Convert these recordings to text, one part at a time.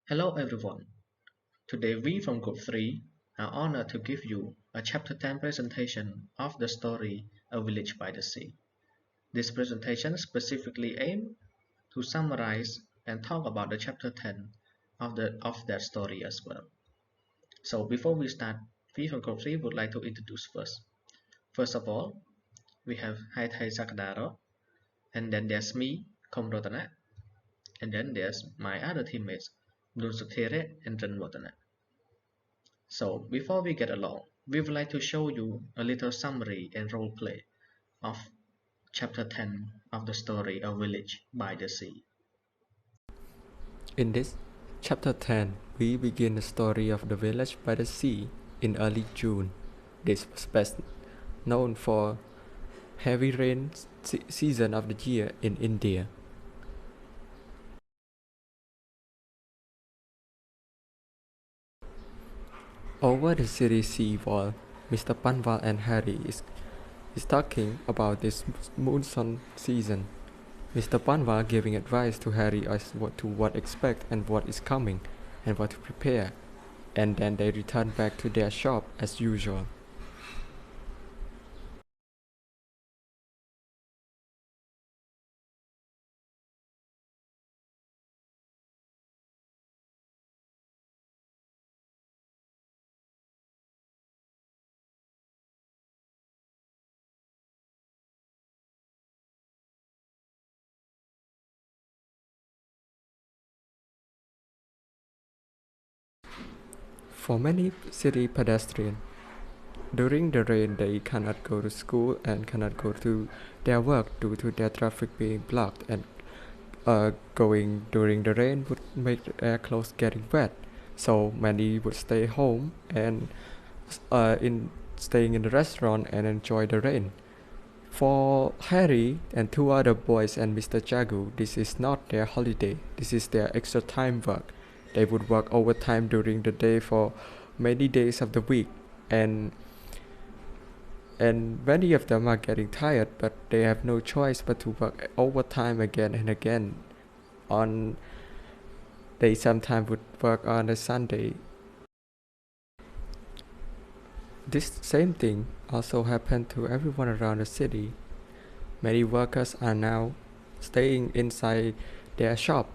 Hello everyone. Today we from Group 3 are honored to give you a Chapter 10 presentation of the story A Village by the Sea. This presentation specifically aimed to summarize and talk about the Chapter 10 of that story as well. So before we start, we from Group 3 would like to introduce first. First of all, we have Haithai Sakadaro, and then there's me, Komrotana, and then there's my other teammates, Dun Sutere and Ren Wotana. So before we get along, we would like to show you a little summary and role play of chapter 10 of the story A Village by the Sea. In this chapter 10, we begin the story of the village by the sea in early June. This was best known for heavy rain season of the year in India. Over the city sea wall, Mr. Panval and Harry is talking about this monsoon season. Mr. Panval giving advice to Harry as to what expect and what is coming and what to prepare, and then they return back to their shop as usual. For many city pedestrians, during the rain they cannot go to school and cannot go to their work due to their traffic being blocked, and going during the rain would make their clothes getting wet. So many would stay home and in staying in the restaurant and enjoy the rain. For Harry and two other boys and Mr. Jagu, this is not their holiday. This is their extra time work. They would work overtime during the day for many days of the week, and many of them are getting tired, but they have no choice but to work overtime again and again. On they sometimes would work on a Sunday. This same thing also happened to everyone around the city. Many workers are now staying inside their shop,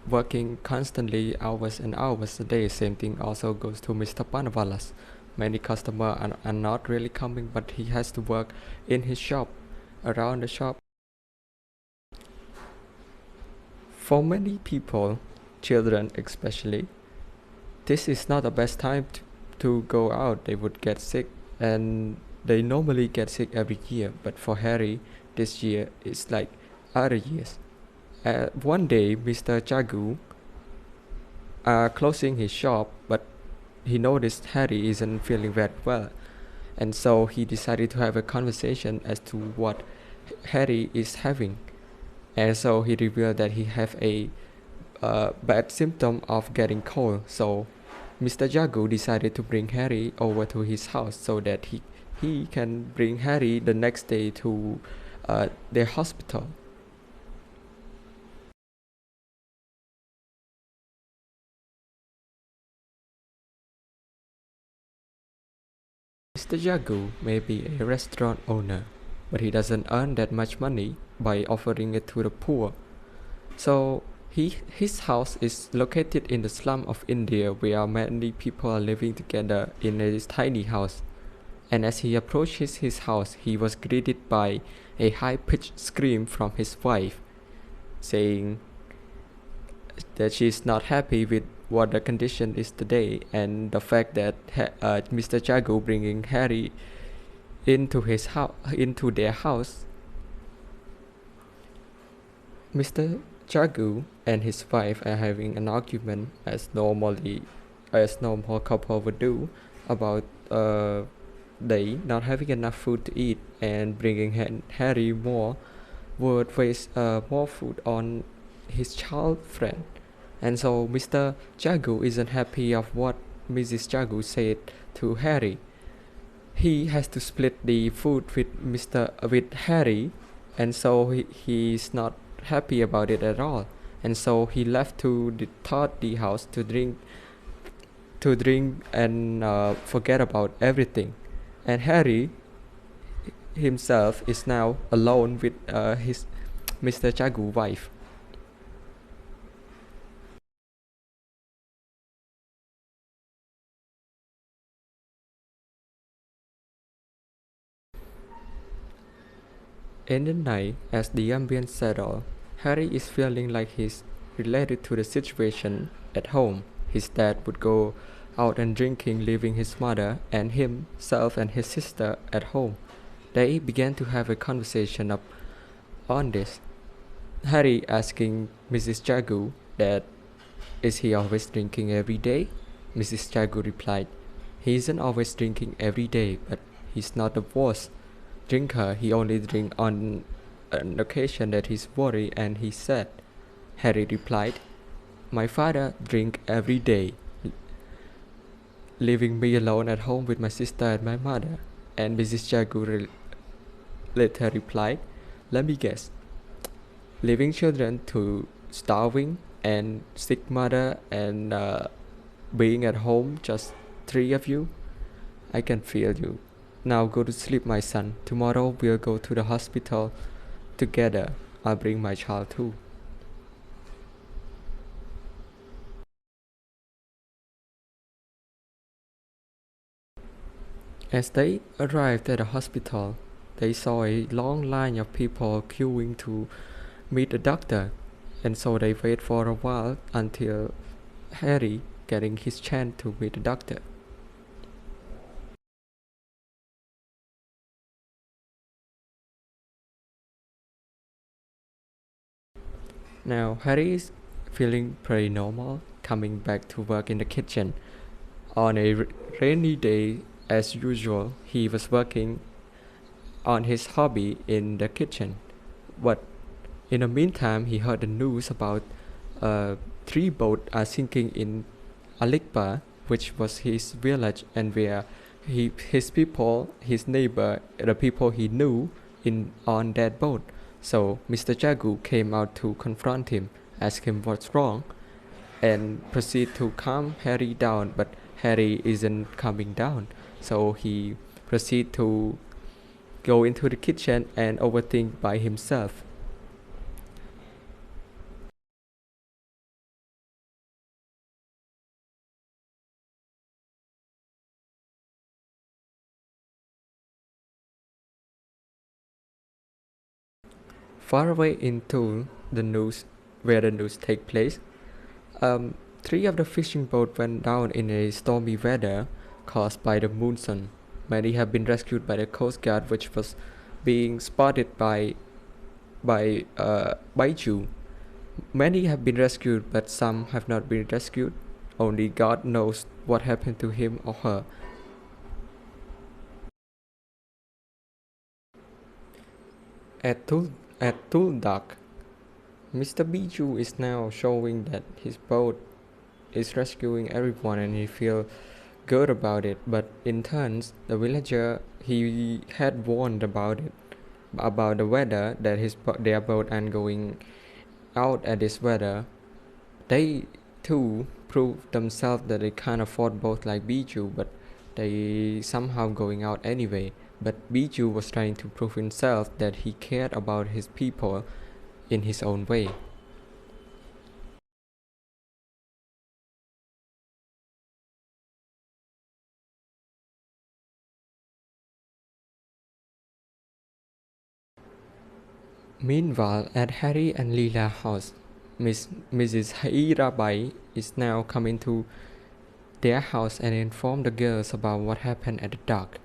working constantly hours and hours a day. Same thing also goes to Mr. Panavalas. Many customers are not really coming, but he has to work in his shop, around the shop. For many people, children especially, this is not the best time to go out. They would get sick, and they normally get sick every year, but for Harry, this year is like other years. One day, Mr. Jagu closing his shop, but he noticed Harry isn't feeling very well, and so he decided to have a conversation as to what Harry is having. And so he revealed that he have a bad symptom of getting cold. So Mr. Jagu decided to bring Harry over to his house so that he can bring Harry the next day to their hospital. Mr. Jagu may be a restaurant owner, but he doesn't earn that much money by offering it to the poor. So his house is located in the slum of India, where many people are living together in a tiny house. And as he approached his house, he was greeted by a high-pitched scream from his wife, saying that she is not happy with what the condition is today, and the fact that Mr. Jagu bringing Harry into their house. Mr. Jagu and his wife are having an argument as normal couple would do about they not having enough food to eat, and bringing Harry more would waste more food on his child friend. And so Mr. Jagu isn't happy of what Mrs. Jagu said to Harry. He has to split the food with Harry, and so he's not happy about it at all. and so he left to the thought the house to drink and forget about everything. And Harry himself is now alone with his Mr. Jagu wife. In the night, as the ambience settles, Harry is feeling like he's related to the situation at home. His dad would go out and drinking, leaving his mother and himself and his sister at home. They began to have a conversation on this. Harry asking Mrs. Jagu that is he always drinking every day? Mrs. Jagu replied, he isn't always drinking every day, but he's not the worst drinker. He only drinks on an occasion that he's worried and he's sad. Harry replied, my father drink every day, leaving me alone at home with my sister and my mother. And Mrs. Jagu later replied, let me guess, leaving children to starving and sick mother and being at home, just three of you? I can feel you. Now go to sleep, my son. Tomorrow we'll go to the hospital together. I'll bring my child too. As they arrived at the hospital, they saw a long line of people queuing to meet a doctor, and so they wait for a while until Harry getting his chance to meet the doctor. Now Harry is feeling pretty normal, coming back to work in the kitchen. On a rainy day, as usual, he was working on his hobby in the kitchen. But in the meantime, he heard the news about 3 boats are sinking in Alikpa, which was his village, and where his people, his neighbor, the people he knew on that boat. So Mr. Jagu came out to confront him, ask him what's wrong, and proceed to calm Harry down. But Harry isn't coming down, so he proceed to go into the kitchen and overthink by himself. Far away into the news, where the news take place, 3 of the fishing boats went down in a stormy weather caused by the monsoon. Many have been rescued by the Coast Guard, which was being spotted by Baiju. Many have been rescued, but some have not been rescued. Only God knows what happened to him or her. At Tuldak, Mr. Bijou is now showing that his boat is rescuing everyone and he feels good about it, but in turns, the villager he had warned about the weather, that their boat and going out at this weather, they too proved themselves that they can't afford boats like Bijou, but they somehow going out anyway. But Bijou was trying to prove himself that he cared about his people in his own way. Meanwhile, at Harry and Leela's house, Mrs. Hirabai is now coming to their house and inform the girls about what happened at the dock.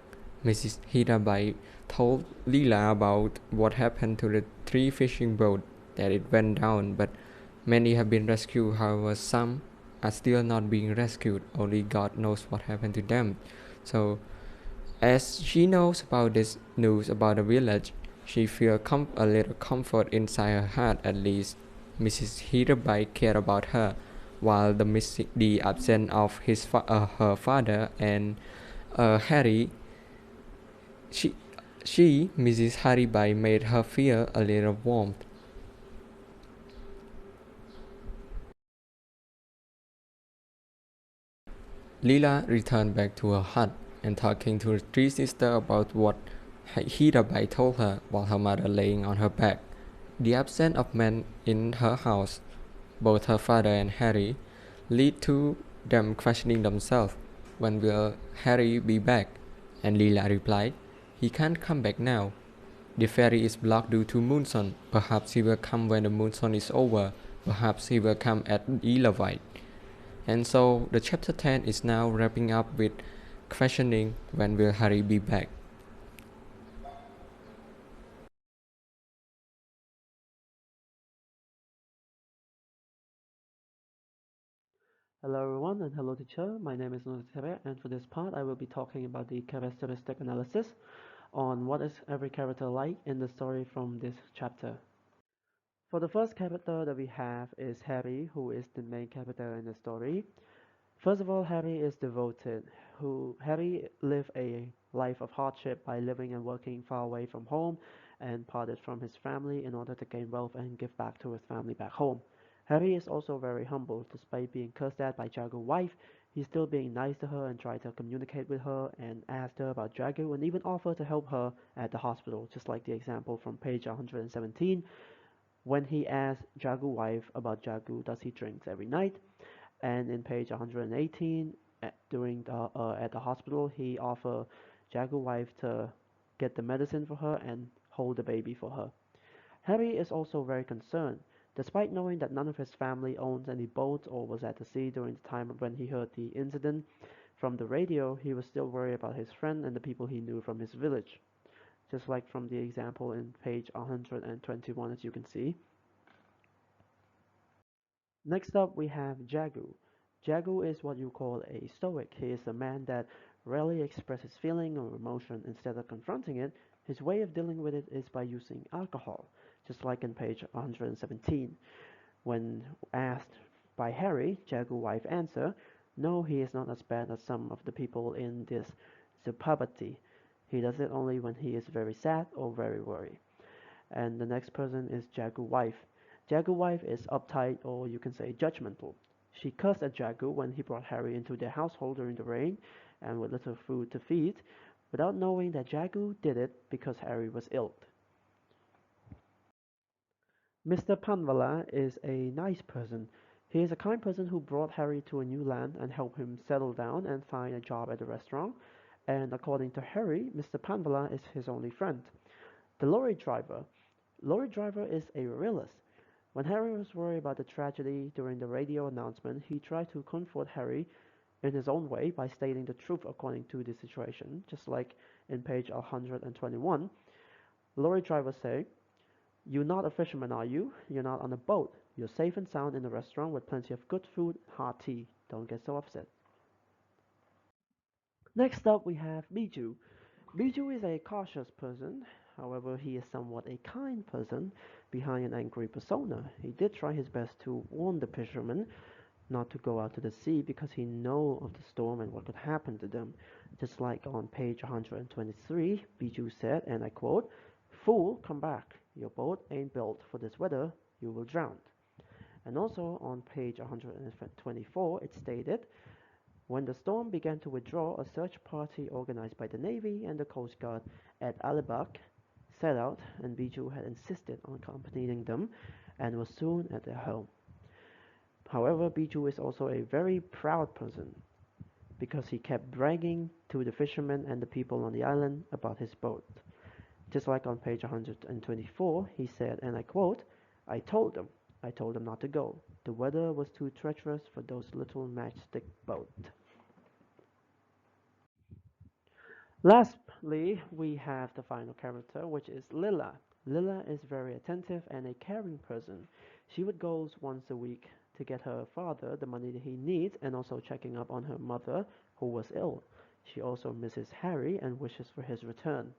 Mrs. Hirabai told Leela about what happened to the 3 fishing boats, that it went down, but many have been rescued. However, some are still not being rescued. Only God knows what happened to them. So, as she knows about this news about the village, she feels a little comfort inside her heart. At least Mrs. Hirabai cared about her, while the absence of her father and Harry, she Mrs. Haribai made her feel a little warmth. Lila returned back to her hut and talking to her three sisters about what Hirabai told her while her mother laying on her back. The absence of men in her house, both her father and Harry, lead to them questioning themselves. When will Harry be back? And Lila replied, he can't come back now. The ferry is blocked due to monsoon. Perhaps he will come when the monsoon is over. Perhaps he will come at Elavite. And so the chapter 10 is now wrapping up with questioning when will Harry be back. Hello everyone and hello teacher, my name is Nutere and for this part I will be talking about the characteristic analysis on what is every character like in the story from this chapter. For the first character that we have is Harry, who is the main character in the story. First of all, Harry is devoted. Harry lived a life of hardship by living and working far away from home and parted from his family in order to gain wealth and give back to his family back home. Harry is also very humble. Despite being cursed at by Jagu's wife, he's still being nice to her and try to communicate with her and ask her about Jagu and even offer to help her at the hospital, just like the example from page 117 when he asked Jagu's wife about Jagu does he drinks every night, and in page 118 at the hospital he offered Jagu's wife to get the medicine for her and hold the baby for her. Harry is also very concerned. Despite knowing that none of his family owns any boats or was at the sea during the time when he heard the incident from the radio, he was still worried about his friend and the people he knew from his village. Just like from the example in page 121 as you can see. Next up we have Jagu. Jagu is what you call a stoic. He is a man that rarely expresses feeling or emotion. Instead of confronting it, his way of dealing with it is by using alcohol, just like in page 117. When asked by Harry, Jagu's wife answered, no, he is not as bad as some of the people in this Zupabati. He does it only when he is very sad or very worried. And the next person is Jagu's wife. Jagu's wife is uptight or you can say judgmental. She cursed at Jagu when he brought Harry into their household during the rain and with little food to feed, without knowing that Jagu did it because Harry was ill. Mr. Panvala is a nice person. He is a kind person who brought Harry to a new land and helped him settle down and find a job at a restaurant. And according to Harry, Mr. Panvala is his only friend. The lorry driver. Lorry driver is a realist. When Harry was worried about the tragedy during the radio announcement, he tried to comfort Harry in his own way by stating the truth according to the situation, just like in page 121. Lorry driver say, you're not a fisherman, are you? You're not on a boat. You're safe and sound in a restaurant with plenty of good food, hot tea. Don't get so upset. Next up we have Biju. Biju is a cautious person, however he is somewhat a kind person behind an angry persona. He did try his best to warn the fishermen not to go out to the sea because he knew of the storm and what could happen to them. Just like on page 123, Biju said, and I quote, fool, come back. Your boat ain't built for this weather. You will drown. And also on page 124, it stated, when the storm began to withdraw, a search party organized by the Navy and the Coast Guard at Alibak set out, and Biju had insisted on accompanying them and was soon at their home. However, Biju is also a very proud person because he kept bragging to the fishermen and the people on the island about his boat. Just like on page 124, he said, and I quote, I told them not to go. The weather was too treacherous for those little matchstick boat. Lastly, we have the final character, which is Lila. Lila is very attentive and a caring person. She would go once a week to get her father the money that he needs and also checking up on her mother who was ill. She also misses Harry and wishes for his return.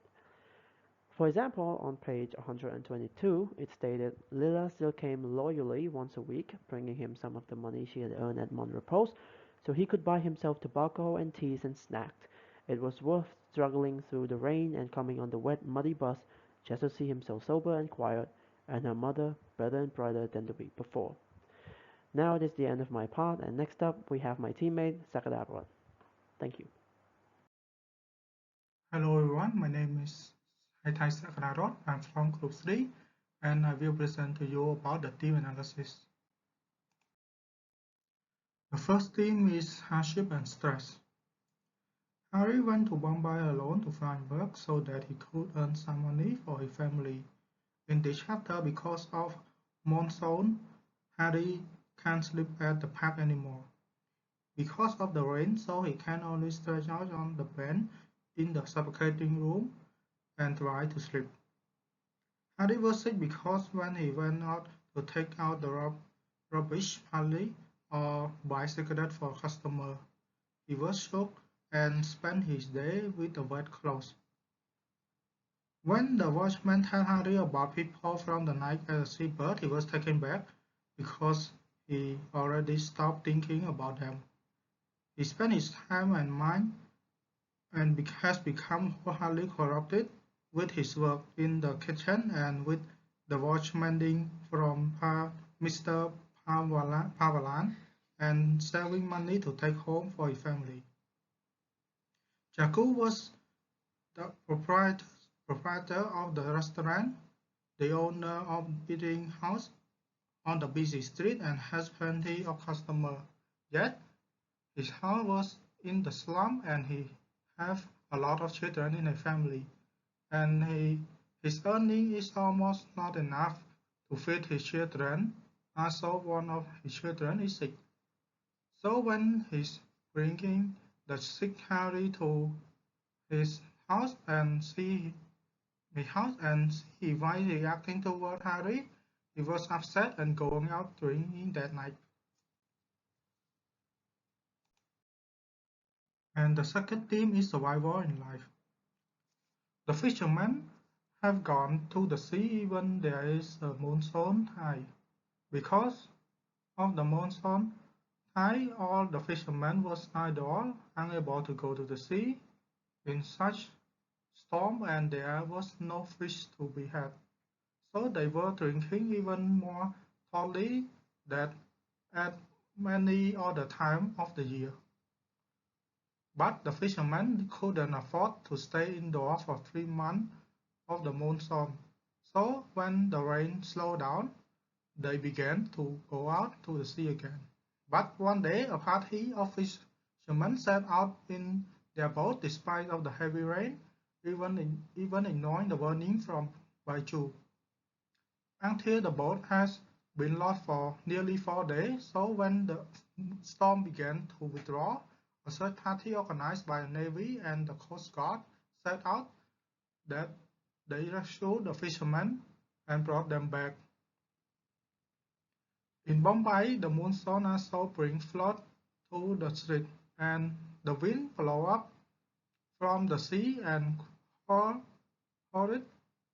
For example, on page 122, it stated Lila still came loyally once a week, bringing him some of the money she had earned at Mont Repos, so he could buy himself tobacco and teas and snacks. It was worth struggling through the rain and coming on the wet, muddy bus just to see him so sober and quiet, and her mother better and brighter than the week before. Now it is the end of my part, and next up we have my teammate Sakadabra. Thank you. Hello everyone, my name is Haitai Sakararot. I'm from Group 3 and I will present to you about the theme analysis. The first theme is hardship and stress. Harry went to Bombay alone to find work so that he could earn some money for his family. In this chapter, because of monsoon, Harry can't sleep at the park anymore. Because of the rain, so he can only stretch out on the bed in the suffocating room and try to sleep. Harry was sick because when he went out to take out the rubbish partly or buy cigarettes for customers, he was shook and spent his day with the wet clothes. When the watchman told Harry about people from the night at the seabird, he was taken back because he already stopped thinking about them. He spent his time and mind and has become wholly corrupted with his work in the kitchen and with the watchmending from Mr. Pavalan and saving money to take home for his family. Jaku was the proprietor of the restaurant, the owner of eating house on the busy street and has plenty of customers. Yet, his house was in the slum and he have a lot of children in a family, and his earning is almost not enough to feed his children. Also, one of his children is sick. So when he's bringing the sick Harry to his house and see why he reacting toward Harry, he was upset and going out drinking that night. And the second theme is survival in life. The fishermen have gone to the sea even there is a monsoon tide. Because of the monsoon tide, all the fishermen was idle, unable to go to the sea in such storm, and there was no fish to be had. So they were drinking even more thoroughly than at many other time of the year. But the fishermen couldn't afford to stay indoors for 3 months of the monsoon. So when the rain slowed down, they began to go out to the sea again. But one day a party of fishermen set out in their boat despite of the heavy rain, even ignoring the warning from Baichu. Until the boat has been lost for nearly 4 days, so when the storm began to withdraw, a search party organized by the Navy and the Coast Guard set out that they rescued the fishermen and brought them back. In Bombay, the monsoon also brings flood to the street, and the wind blows up from the sea and hurled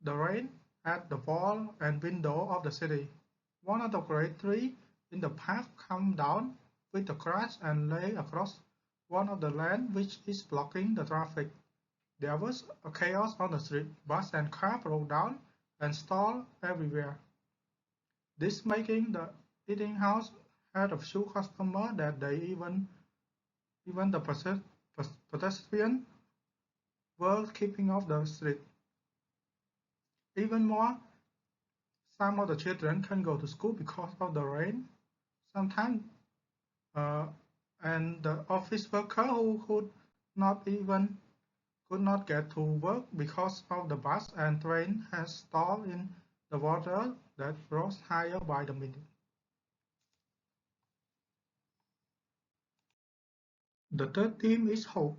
the rain at the wall and window of the city. One of the great trees in the park came down with a crash and lay across one of the land which is blocking the traffic. There was a chaos on the street. Bus and car broke down and stalled everywhere. This making the eating house had a few customers that they even the pedestrians were keeping off the street. Even more, some of the children can't go to school because of the rain. Sometimes, and the office worker who could not get to work because of the bus and train has stalled in the water that rose higher by the minute. The third theme is hope.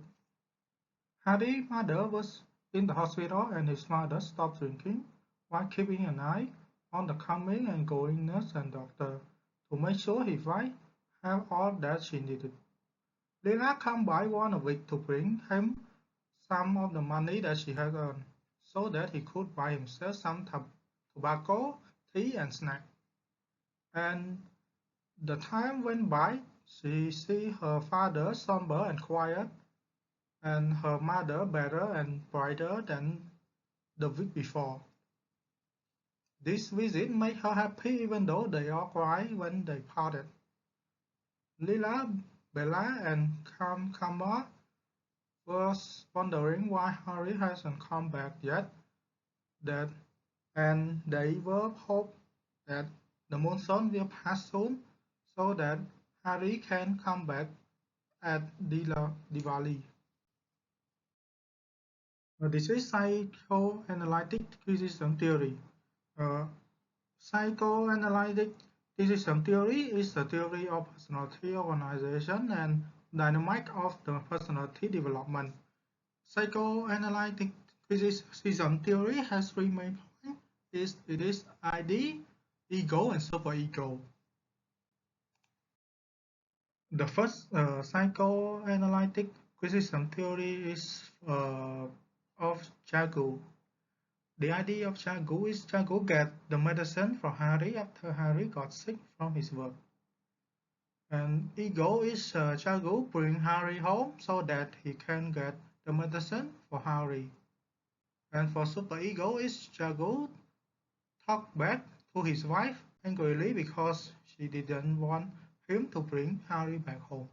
Harry's mother was in the hospital and his mother stopped drinking while keeping an eye on the coming and going nurse and doctor to make sure his wife had all that she needed. Lila came by once a week to bring him some of the money that she had earned, so that he could buy himself some tobacco, tea, and snack. And the time went by. She see her father somber and quiet, and her mother better and brighter than the week before. This visit made her happy even though they all cried when they parted. Lila, Bella, and Kama was wondering why Harry hasn't come back yet, and they were hope that the monsoon will pass soon so that Harry can come back at Diwali. This is psychoanalytic decision theory. Uh, Psychoanalytic decision theory is the theory of personality organization and dynamic of the personality development. Psychoanalytic decision theory has three main points. It is ID, ego, and superego. The first psychoanalytic decision theory is of Jago. The idea of Jago is Jago get the medicine for Harry after Harry got sick from his work. And ego is Jago bring Harry home so that he can get the medicine for Harry. And for superego is Jago talk back to his wife angrily because she didn't want him to bring Harry back home.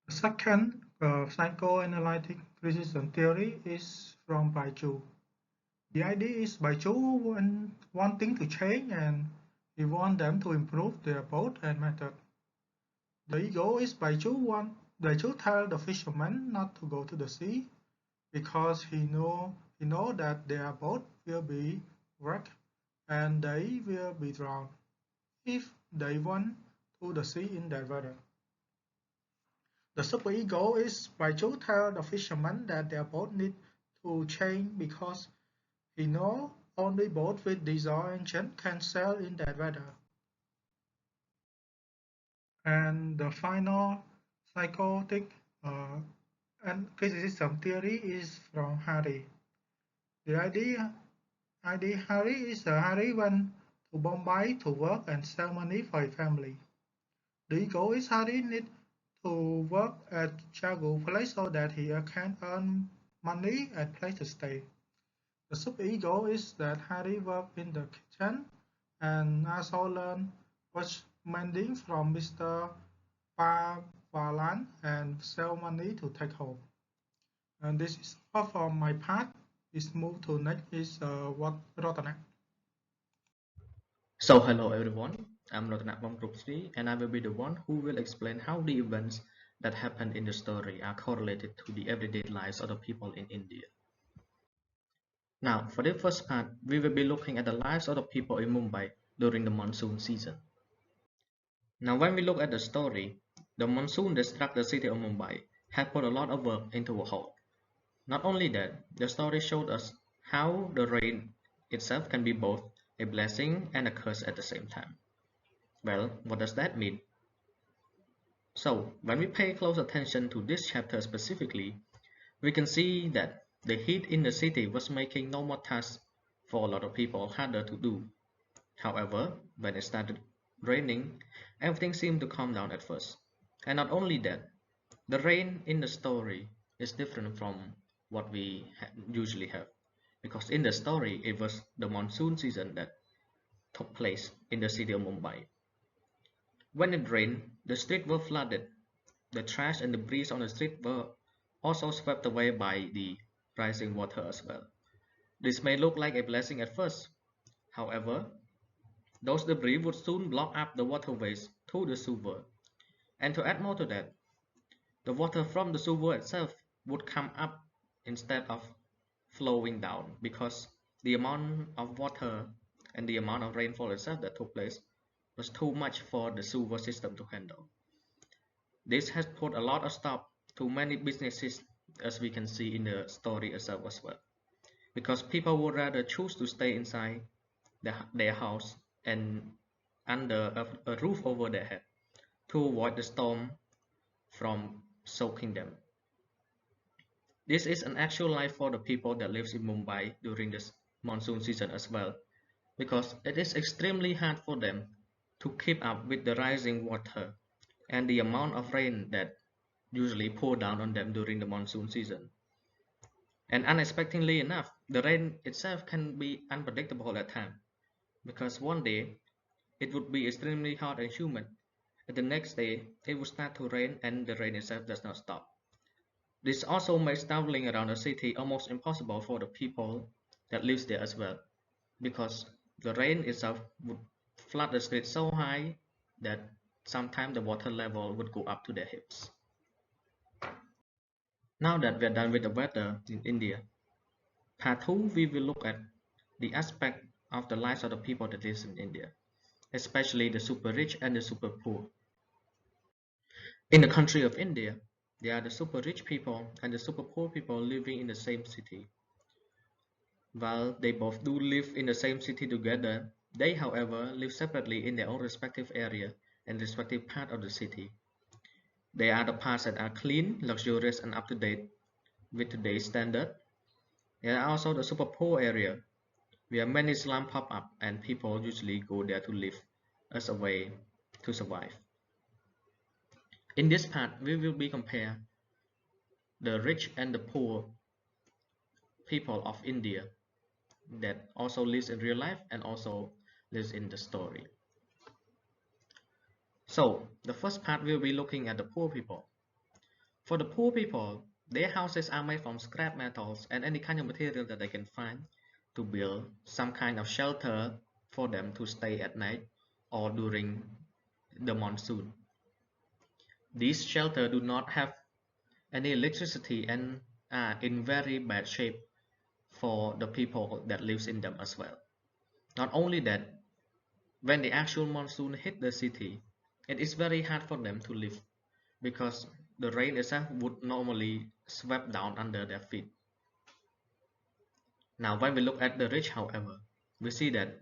The second psychoanalytic decision theory is from Baichu. The idea is Baichu wanting to change and he wants them to improve their boat and method. The ego is Baichu tell the fishermen not to go to the sea because he know that their boat will be wrecked and they will be drowned if they went to the sea in that weather. The superego is Baichu tell the fishermen that their boat need to change because he know only boats with diesel engine can sail in that weather. And the final psychotic and criticism theory is from Harry. The idea Harry is Harry went to Bombay to work and sell money for his family. The ego is Harry need to work at Jago place so that he can earn money and place to stay. The superego is that Harry worked in the kitchen and also learned watchmending from Mr. Pavalan and sell money to take home. And this is all from my part. Let's move to next is what Rotanak. So hello everyone, I'm Ratanak from Group 3 and I will be the one who will explain how the events that happen in the story are correlated to the everyday lives of the people in India. Now, for the first part, we will be looking at the lives of the people in Mumbai during the monsoon season. Now, when we look at the story, the monsoon that struck the city of Mumbai had put a lot of work into a halt. Not only that, the story showed us how the rain itself can be both a blessing and a curse at the same time. Well, what does that mean? So, when we pay close attention to this chapter specifically, we can see that the heat in the city was making normal tasks for a lot of people harder to do. However, when it started raining, everything seemed to calm down at first. And not only that, the rain in the story is different from what we usually have. Because in the story, it was the monsoon season that took place in the city of Mumbai. When it rained, the streets were flooded. The trash and debris on the street were also swept away by the rising water as well. This may look like a blessing at first. However, those debris would soon block up the waterways to the sewer. And to add more to that, the water from the sewer itself would come up instead of flowing down because the amount of water and the amount of rainfall itself that took place was too much for the sewer system to handle. This has put a lot of stop to many businesses, as we can see in the story itself as well, because people would rather choose to stay inside their house and under a roof over their head to avoid the storm from soaking them. This is an actual life for the people that lives in Mumbai during this monsoon season as well, because it is extremely hard for them to keep up with the rising water and the amount of rain that usually pour down on them during the monsoon season. And unexpectedly enough, the rain itself can be unpredictable at times, because one day it would be extremely hot and humid, The next day, it would start to rain and the rain itself does not stop. This also makes traveling around the city almost impossible for the people that lives there as well, because the rain itself would flood the street so high that sometimes the water level would go up to their hips. Now that we are done with the weather in India, part 2 we will look at the aspect of the lives of the people that lives in India, especially the super rich and the super poor. In the country of India, there are the super rich people and the super poor people living in the same city. While they both do live in the same city together, they however live separately in their own respective area and respective part of the city. They are the parts that are clean, luxurious and up to date with today's standard. There are also the super poor area, where many slums pop up and people usually go there to live as a way to survive. In this part, we will be compare the rich and the poor people of India that also lives in real life and also lives in the story. So, the first part we'll be looking at the poor people. For the poor people, their houses are made from scrap metals and any kind of material that they can find to build some kind of shelter for them to stay at night or during the monsoon. These shelters do not have any electricity and are in very bad shape for the people that lives in them as well. Not only that, when the actual monsoon hit the city, it is very hard for them to live because the rain itself would normally sweep down under their feet. Now when we look at the rich, however, we see that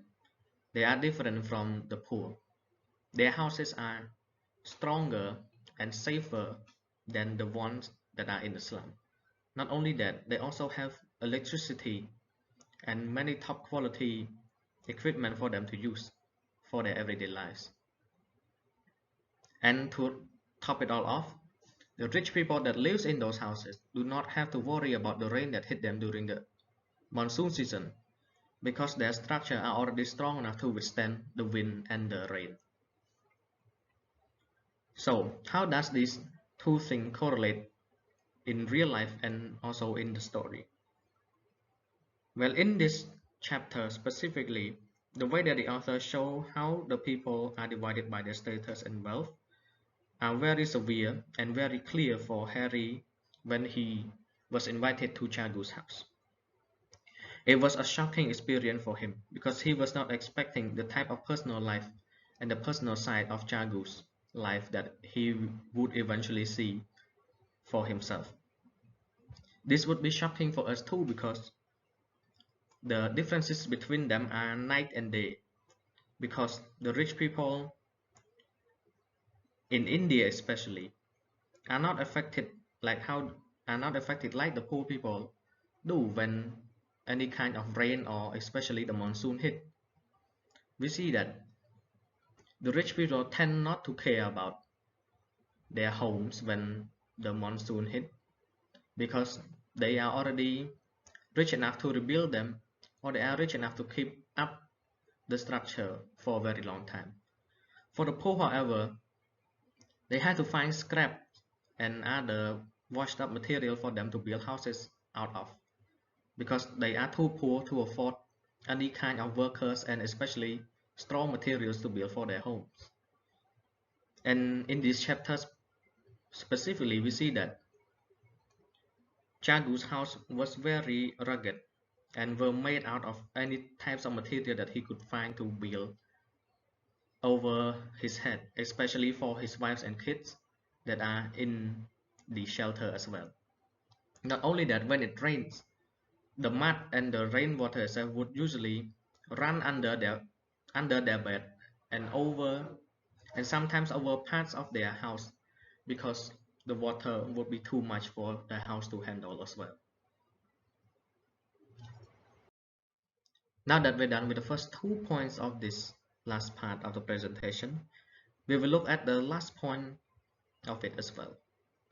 they are different from the poor. Their houses are stronger and safer than the ones that are in the slum. Not only that, they also have electricity and many top quality equipment for them to use for their everyday lives. And to top it all off, the rich people that lives in those houses do not have to worry about the rain that hit them during the monsoon season because their structure are already strong enough to withstand the wind and the rain. So how does these two things correlate in real life and also in the story? Well, in this chapter specifically, the way that the author show how the people are divided by their status and wealth are very severe and very clear for Harry when he was invited to Jagu's house. It was a shocking experience for him because he was not expecting the type of personal life and the personal side of Jagu's life that he would eventually see for himself. This would be shocking for us too because the differences between them are night and day, because the rich people in India especially are not affected like the poor people do when any kind of rain or especially the monsoon hit. We see that the rich people tend not to care about their homes when the monsoon hit because they are already rich enough to rebuild them, or they are rich enough to keep up the structure for a very long time. For the poor, however, they had to find scrap and other washed up material for them to build houses out of because they are too poor to afford any kind of workers and especially strong materials to build for their homes. And in these chapters specifically, we see that Jagu's house was very rugged and were made out of any types of material that he could find to build over his head, especially for his wives and kids that are in the shelter as well. Not only that, when it rains, the mud and the rainwater would usually run under their bed and sometimes over parts of their house because the water would be too much for the house to handle as well. Now that we're done with the first 2 points of this last part of the presentation, we will look at the last point of it as well.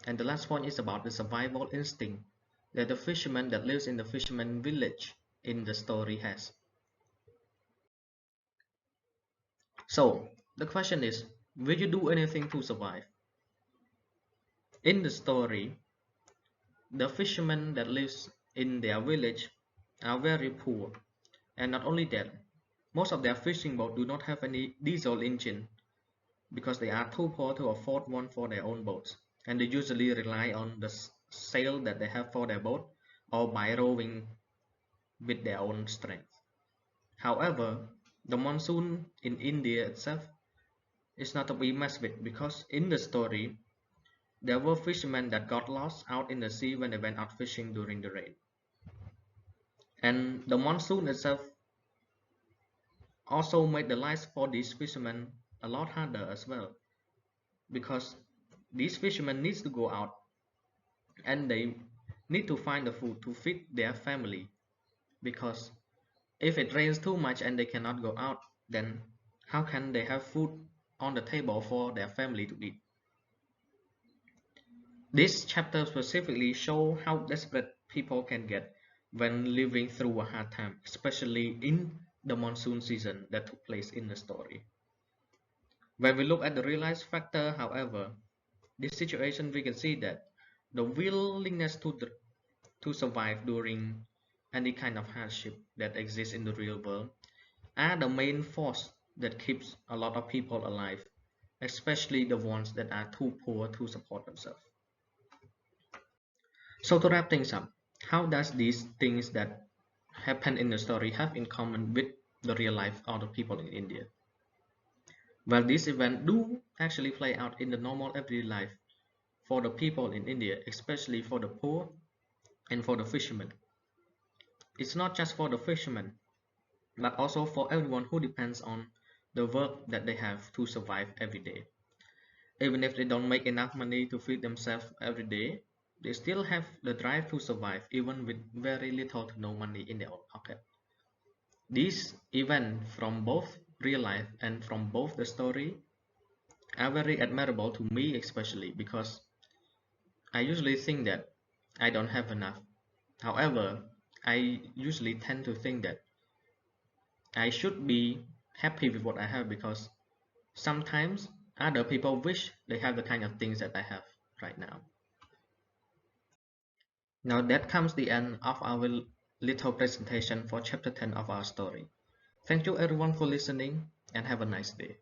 And the last point is about the survival instinct that the fisherman that lives in the fisherman village in the story has. So the question is, will you do anything to survive? In the story, the fishermen that lives in their village are very poor, and not only that, most of their fishing boats do not have any diesel engine because they are too poor to afford one for their own boats, and they usually rely on the sail that they have for their boat or by rowing with their own strength. However, the monsoon in India itself is not to be messed with because in the story there were fishermen that got lost out in the sea when they went out fishing during the rain. And the monsoon itself also made the lives for these fishermen a lot harder as well, because these fishermen needs to go out and they need to find the food to feed their family, because if it rains too much and they cannot go out, then how can they have food on the table for their family to eat? This chapter specifically shows how desperate people can get when living through a hard time, especially in the monsoon season that took place in the story. When we look at the realized factor, however, this situation we can see that the willingness to survive during any kind of hardship that exists in the real world are the main force that keeps a lot of people alive, especially the ones that are too poor to support themselves. So to wrap things up, how does these things that happen in the story have in common with the real life of the people in India? Well, these events do actually play out in the normal everyday life for the people in India, especially for the poor and for the fishermen. It's not just for the fishermen, but also for everyone who depends on the work that they have to survive every day. Even if they don't make enough money to feed themselves every day, they still have the drive to survive even with very little to no money in their own pocket. These events from both real life and from both the story are very admirable to me, especially because I usually think that I don't have enough. However, I usually tend to think that I should be happy with what I have, because sometimes other people wish they have the kind of things that I have right now. Now that comes the end of our little presentation for chapter 10 of our story. Thank you everyone for listening and have a nice day.